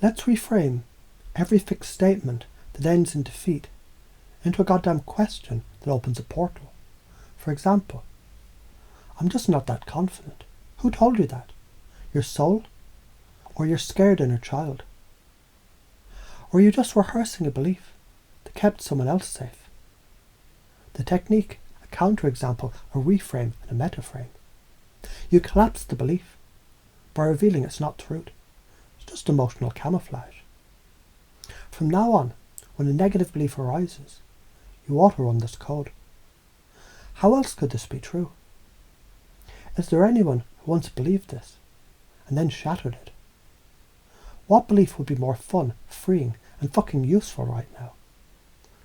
Let's reframe every fixed statement that ends in defeat into a goddamn question that opens a portal. For example, I'm just not that confident. Who told you that? Your soul? Or your scared inner child? Or are you just rehearsing a belief that kept someone else safe? The technique, a counterexample, a reframe, and a metaframe. You collapse the belief by revealing it's not truth. It's just emotional camouflage. From now on, when a negative belief arises, you auto-run this code. How else could this be true? Is there anyone who once believed this and then shattered it? What belief would be more fun, freeing, and fucking useful right now?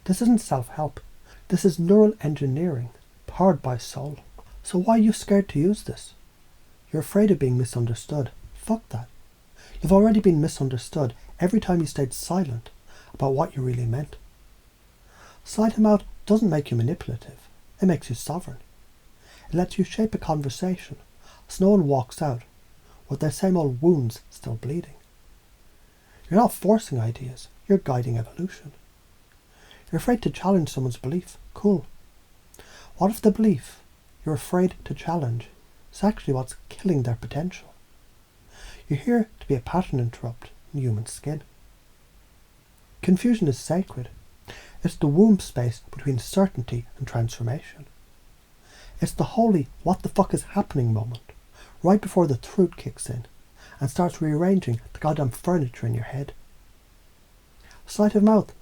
This isn't self-help. This is neural engineering, powered by soul. So why are you scared to use this? You're afraid of being misunderstood. Fuck that. You've already been misunderstood every time you stayed silent about what you really meant. Sliding out doesn't make you manipulative. It makes you sovereign. It lets you shape a conversation so no one walks out with their same old wounds still bleeding. You're not forcing ideas, you're guiding evolution. You're afraid to challenge someone's belief. Cool. What if the belief you're afraid to challenge is actually what's killing their potential? You're here to be a pattern interrupt in human skin. Confusion is sacred. It's the womb space between certainty and transformation. It's the holy what the fuck is happening moment, right before the truth kicks in and starts rearranging the goddamn furniture in your head. Sleight of mouth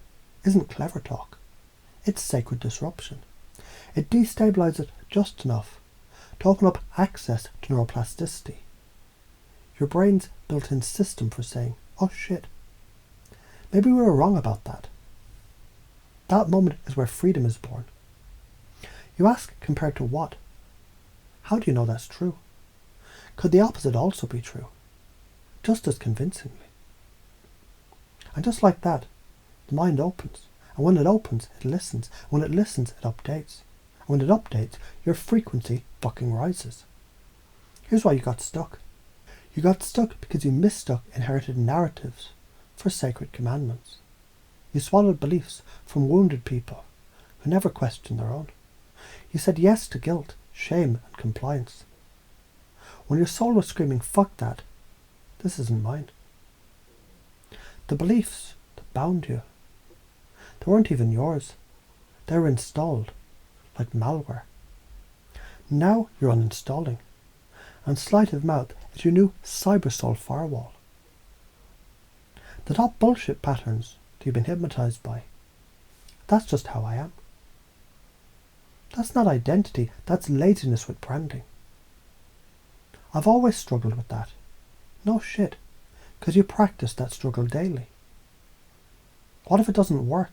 isn't clever talk. It's sacred disruption. It destabilizes it just enough to open up access to neuroplasticity. Your brain's built-in system for saying, oh shit, maybe we were wrong about that. That moment is where freedom is born. You ask, compared to what? How do you know that's true? Could the opposite also be true? Just as convincingly. And just like that, the mind opens. And when it opens, it listens. When it listens, it updates. And when it updates, your frequency fucking rises. Here's why you got stuck. You got stuck because you mistook inherited narratives for sacred commandments. You swallowed beliefs from wounded people who never questioned their own. You said yes to guilt, shame, and compliance. When your soul was screaming, fuck that, this isn't mine. The beliefs that bound you, they weren't even yours. They were installed, like malware. Now you're uninstalling, and sleight of mouth is your new cybersoul firewall. The top bullshit patterns that you've been hypnotized by, that's just how I am. That's not identity, that's laziness with branding. I've always struggled with that. No shit, because you practice that struggle daily. What if it doesn't work?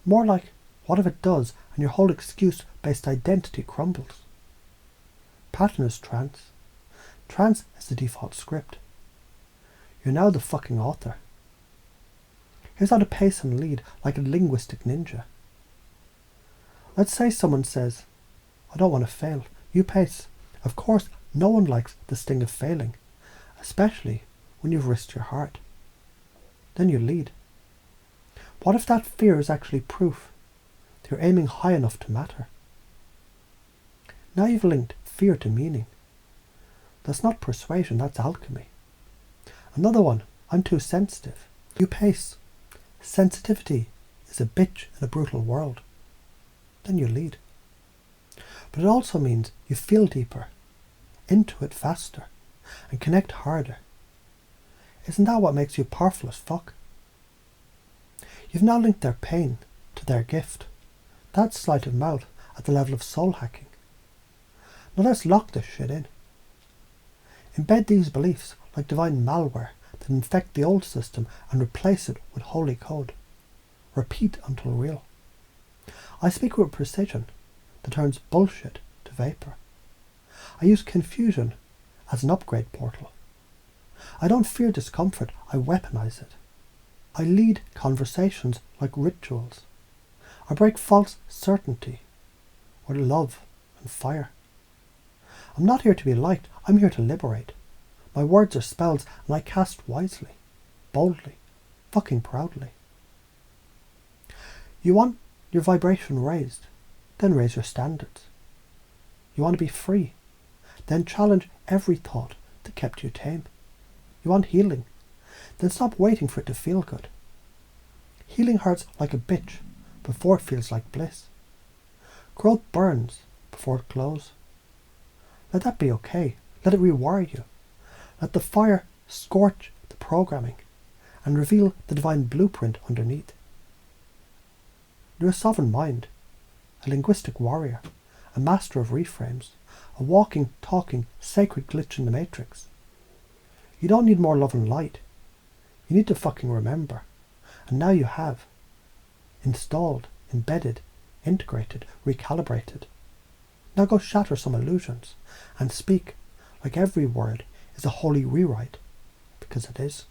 More like, what if it does and your whole excuse-based identity crumbles? Pattern is trance. Trance is the default script. You're now the fucking author. Here's how to pace and lead like a linguistic ninja. Let's say someone says, I don't want to fail. You pace. Of course, no one likes the sting of failing, especially when you've risked your heart. Then you lead. What if that fear is actually proof that you're aiming high enough to matter? Now you've linked fear to meaning. That's not persuasion, that's alchemy. Another one, I'm too sensitive. You pace. Sensitivity is a bitch in a brutal world. Then you lead. But it also means you feel deeper, into it faster, and connect harder. Isn't that what makes you powerful as fuck? You've now linked their pain to their gift. That's sleight of mouth at the level of soul hacking. Now let's lock this shit in. Embed these beliefs like divine malware that infect the old system and replace it with holy code. Repeat until real. I speak with precision that turns bullshit to vapor. I use confusion as an upgrade portal. I don't fear discomfort, I weaponize it. I lead conversations like rituals. I break false certainty with love and fire. I'm not here to be liked, I'm here to liberate. My words are spells and I cast wisely. boldly, fucking proudly. You want your vibration raised, then raise your standards. You want to be free, then challenge every thought that kept you tame. You want healing, then stop waiting for it to feel good. Healing hurts like a bitch before it feels like bliss. Growth burns before it glows. Let that be okay. Let it rewire you. Let the fire scorch the programming and reveal the divine blueprint underneath. You're a sovereign mind, a linguistic warrior, a master of reframes, a walking, talking, sacred glitch in the matrix. You don't need more love and light. You need to fucking remember. And now you have. Installed, embedded, integrated, recalibrated. Now go shatter some illusions and speak like every word is a holy rewrite, because it is.